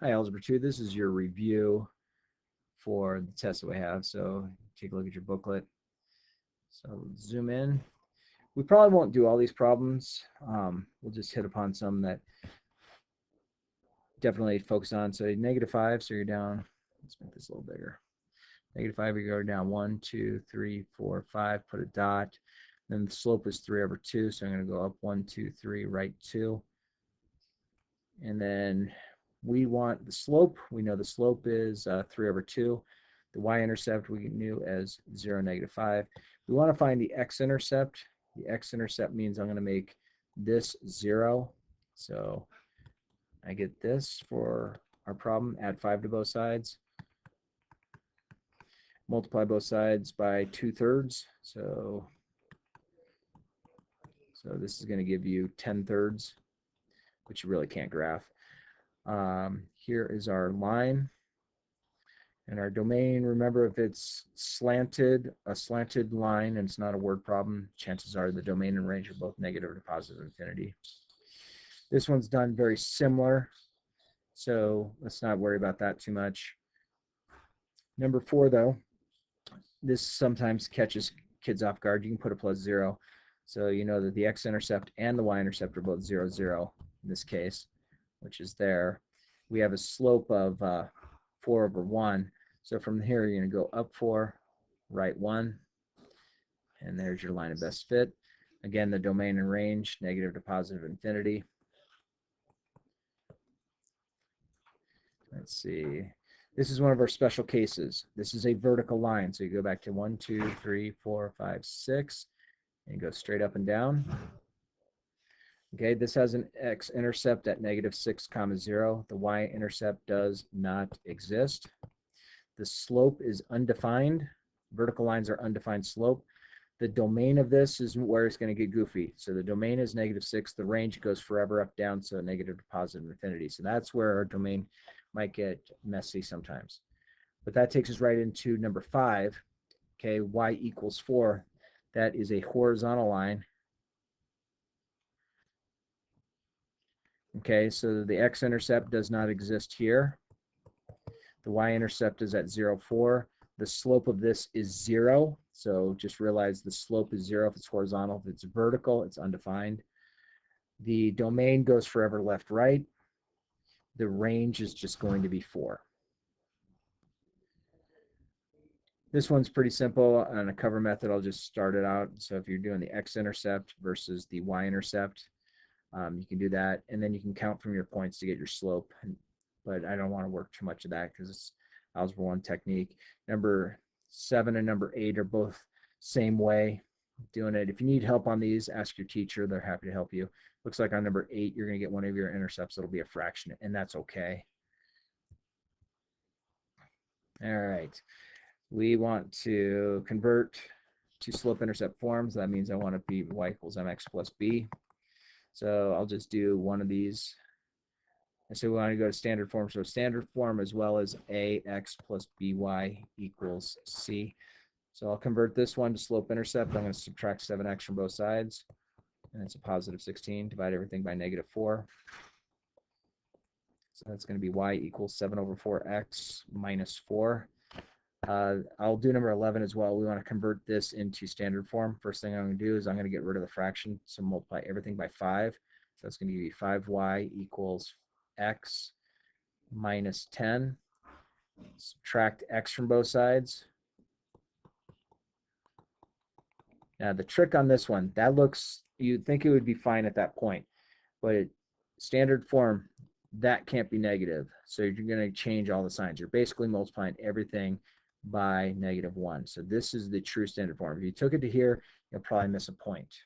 Hi, Algebra 2. This is your review for the test that we have. So take a look at your booklet. So zoom in. We probably won't do all these problems. We'll just hit upon some that definitely focus on. So -5, so you're down. Let's make this a little bigger. -5, you go down 1, 2, 3, 4, 5, put a dot. Then the slope is 3/2, so I'm going to go up 1, 2, 3, right 2. And then we want the slope. We know the slope is 3/2. The y-intercept we knew as 0, -5. We want to find the x-intercept. The x-intercept means I'm going to make this 0. So I get this for our problem. Add 5 to both sides. Multiply both sides by 2/3. So this is going to give you 10/3, which you really can't graph. Here is our line. And our domain, remember, if it's slanted, a slanted line, and it's not a word problem, chances are the domain and range are both negative to positive infinity. This one's done very similar, so let's not worry about that too much. Number 4, though, this sometimes catches kids off guard. You can put a +0, so you know that the x-intercept and the y-intercept are both 0, 0 in this case, which is there. We have a slope of 4/1. So from here, you're going to go up 4, right 1, and there's your line of best fit. Again, the domain and range, negative to positive infinity. Let's see. This is one of our special cases. This is a vertical line. So you go back to 1, 2, 3, 4, 5, 6, and you go straight up and down. Okay, this has an x-intercept at -6, 0. The y-intercept does not exist. The slope is undefined. Vertical lines are undefined slope. The domain of this is where it's going to get goofy. So the domain is -6. The range goes forever up, down, so negative to positive infinity. So that's where our domain might get messy sometimes. But that takes us right into number 5. Okay, y equals 4. That is a horizontal line. Okay, so the x-intercept does not exist here. The y-intercept is at 0, 4. The slope of this is 0. So just realize the slope is 0 if it's horizontal. If it's vertical, it's undefined. The domain goes forever left, right. The range is just going to be 4. This one's pretty simple. On a cover method, I'll just start it out. So if you're doing the x-intercept versus the y-intercept, you can do that. And then you can count from your points to get your slope. But I don't want to work too much of that because it's Algebra 1 technique. Number 7 and number 8 are both same way doing it. If you need help on these, ask your teacher. They're happy to help you. Looks like on number 8, you're going to get one of your intercepts. It'll be a fraction, and that's okay. All right. We want to convert to slope-intercept forms. That means I want to be y equals mx plus b. So I'll just do one of these. And so we want to go to standard form. So standard form as well as ax plus by equals c. So I'll convert this one to slope-intercept. I'm going to subtract 7x from both sides. And it's a positive 16. Divide everything by -4. So that's going to be y equals 7/4x minus 4. I'll do number 11 as well. We want to convert this into standard form. First thing I'm going to do is I'm going to get rid of the fraction. So multiply everything by 5. So that's going to give you 5y equals x minus 10. Subtract x from both sides. Now the trick on this one, that looks, you'd think it would be fine at that point, but standard form, that can't be negative. So you're going to change all the signs. You're basically multiplying everything by -1. So this is the true standard form. If you took it to here, you'll probably miss a point.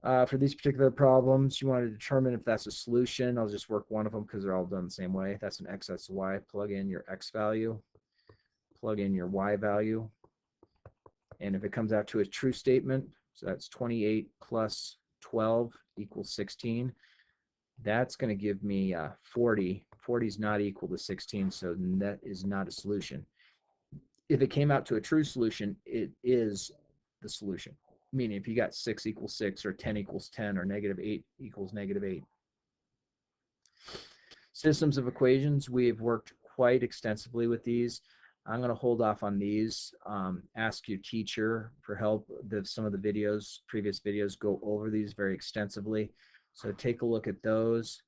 For these particular problems, you want to determine if that's a solution. I'll just work one of them because they're all done the same way. That's an x, that's a y. Plug in your x value. Plug in your y value. And if it comes out to a true statement, so that's 28 plus 12 equals 16, that's going to give me 40. 40 is not equal to 16, so that is not a solution. If it came out to a true solution, it is the solution. Meaning if you got 6 equals 6, or 10 equals 10, or -8 equals -8. Systems of equations, we've worked quite extensively with these. I'm going to hold off on these. Ask your teacher for help. Some of the videos, previous videos, go over these very extensively. So take a look at those.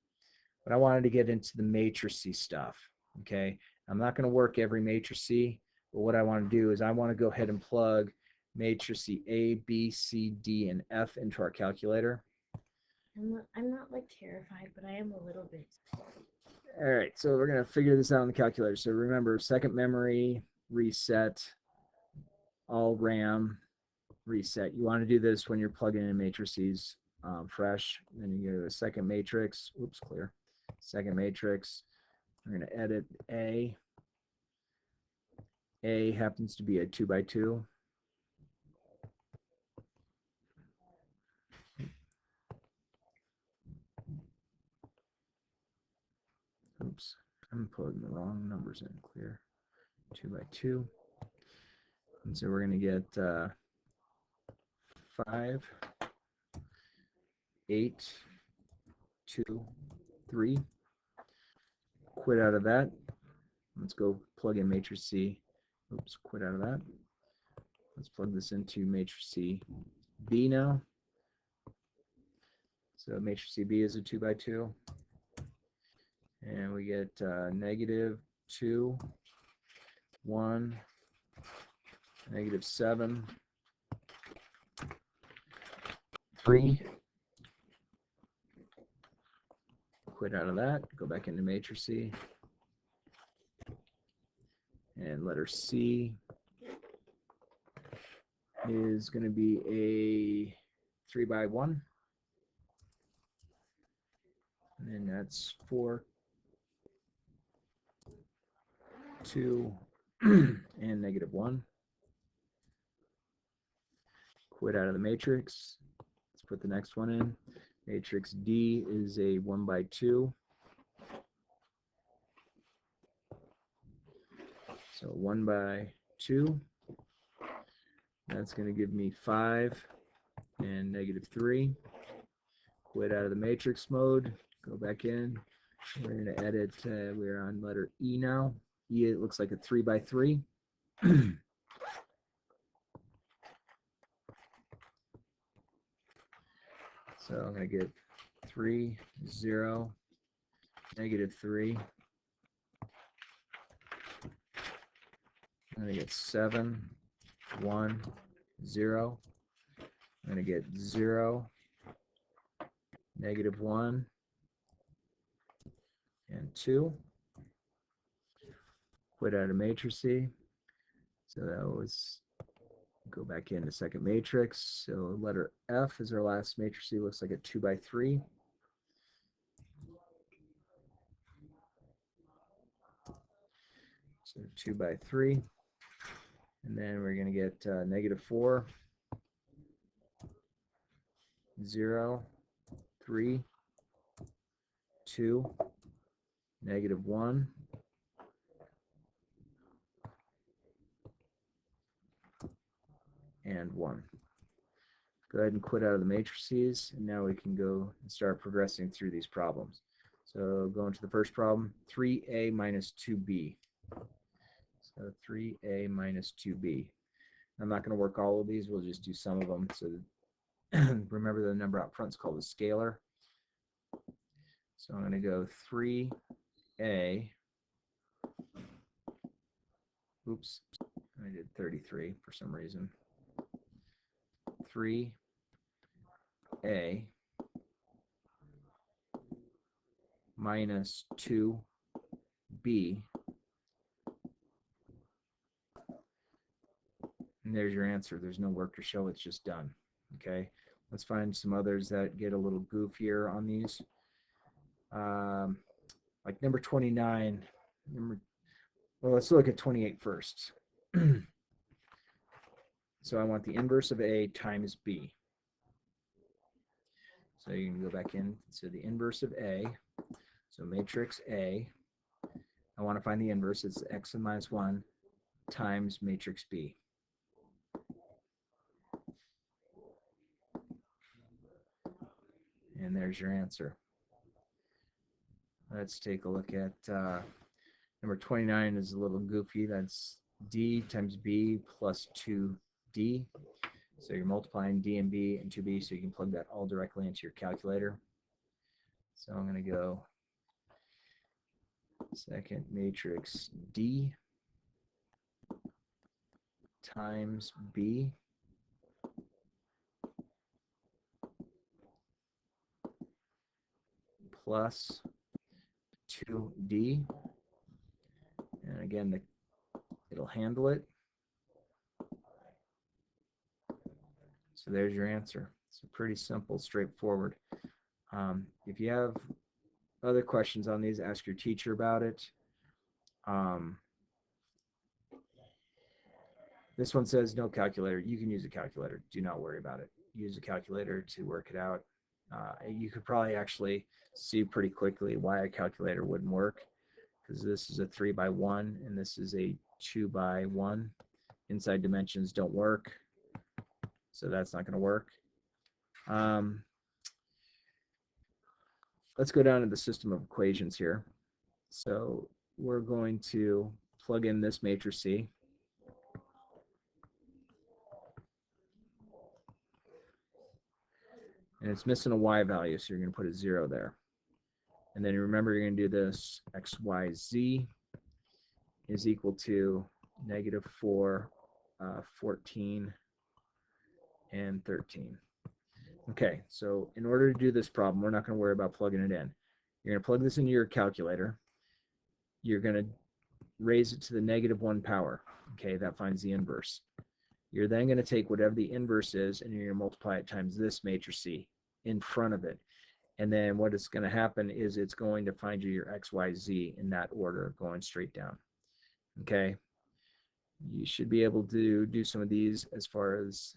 But I wanted to get into the matrices stuff. Okay, I'm not going to work every matrice, but what I want to do is I want to go ahead and plug matrice A, B, C, D, and F into our calculator. I'm not like terrified, but I am a little bit. All right, so we're going to figure this out on the calculator. So remember, second memory, reset, all RAM, reset. You want to do this when you're plugging in matrices fresh. Then you go to a second matrix. Oops, clear. Second matrix. We're going to edit A. A happens to be a 2 by 2. Oops, I'm putting the wrong numbers in. Clear. 2 by 2. And so we're going to get 5, 8, 2, 3. Quit out of that. Let's go plug in matrix C. Oops, quit out of that. Let's plug this into matrix C B now. So matrix CB is a 2 by 2. And we get negative 2, 1, negative 7, 3. Quit out of that. Go back into matrix C. And letter C is going to be a 3 by 1. And that's 4, 2, and negative 1. Quit out of the matrix. Let's put the next one in. Matrix D is a 1 by 2. So 1 by 2. That's going to give me 5 and negative 3. Quit out of the matrix mode. Go back in. We're going to edit. We're on letter E now. E, it looks like a 3 by 3. So I'm going to get 3, 0, negative 3. I'm going to get 7, 1, 0. I'm going to get 0, negative 1, and 2. Quit out of matrix C. So that was, go back into second matrix. So letter F is our last matrix C. Looks like a 2 by 3. So 2 by 3. And then we're going to get negative 4, 0, 3, 2, negative 1, and 1. Go ahead and quit out of the matrices, and now we can go and start progressing through these problems. So going to the first problem, 3a minus 2b. So 3a minus 2b. I'm not going to work all of these, we'll just do some of them. So remember the number out front is called a scalar. So I'm going to go 3a, oops, I did 33 for some reason. 3a minus 2b. And there's your answer. There's no work to show, it's just done. Okay, let's find some others that get a little goofier on these. Like number 29. Well, let's look at 28 first. So I want the inverse of A times B. So you can go back in. So the inverse of A. So matrix A. I want to find the inverse. It's x minus 1 times matrix B. And there's your answer. Let's take a look at number 29 is a little goofy. That's D times B plus 2D. So you're multiplying D and B and 2B, so you can plug that all directly into your calculator. So I'm going to go second matrix D times B plus 2D. And again, it'll handle it. So there's your answer. It's pretty simple, straightforward. If you have other questions on these, ask your teacher about it. This one says no calculator. You can use a calculator. Do not worry about it. Use a calculator to work it out. You could probably actually see pretty quickly why a calculator wouldn't work, because this is a 3x1 and this is a 2x1. Inside dimensions don't work, so that's not going to work. Let's go down to the system of equations here. So we're going to plug in this matrix C. And it's missing a y value, so you're going to put a 0 there. And then remember, you're going to do this x, y, z is equal to -4, 14, and 13. Okay, so in order to do this problem, we're not going to worry about plugging it in. You're going to plug this into your calculator. You're going to raise it to the -1 power. Okay, that finds the inverse. You're then going to take whatever the inverse is, and you're going to multiply it times this matrix C in front of it. And then what is going to happen is it's going to find you your x, y, z in that order, going straight down. Okay, you should be able to do some of these as far as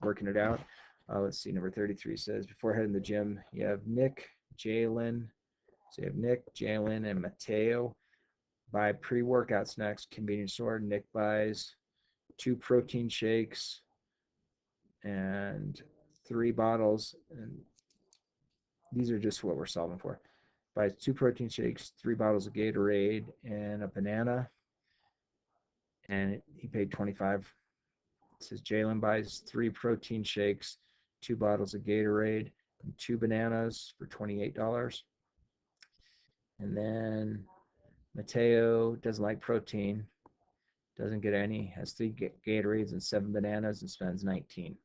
working it out. Let's see, number 33 says, before heading to the gym, you have Nick, Jalen. So you have Nick, Jalen, and Mateo buy pre-workout snacks, convenience store. Nick buys 2 protein shakes and 3 bottles, and these are just what we're solving for. Buys 2 protein shakes, 3 bottles of Gatorade, and a banana, and he paid $25. It says Jalen buys 3 protein shakes, 2 bottles of Gatorade, and 2 bananas for $28. And then Mateo doesn't like protein, doesn't get any, has 3 Gatorades and 7 bananas, and spends $19.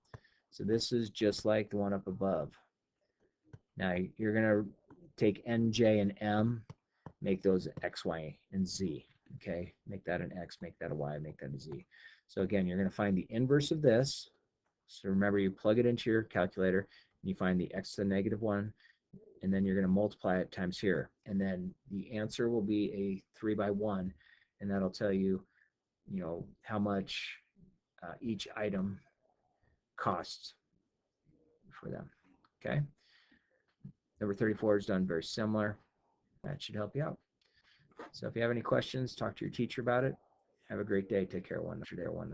So this is just like the one up above. Now you're going to take N, J, and M, make those X, Y, and Z. Okay, make that an X, make that a Y, make that a Z. So again, you're going to find the inverse of this. So remember, you plug it into your calculator, and you find the X to the -1, and then you're going to multiply it times here. And then the answer will be a 3x1, and that'll tell you, how much each item costs for them. Okay. Number 34 is done very similar. That should help you out. So if you have any questions, talk to your teacher about it. Have a great day. Take care, one.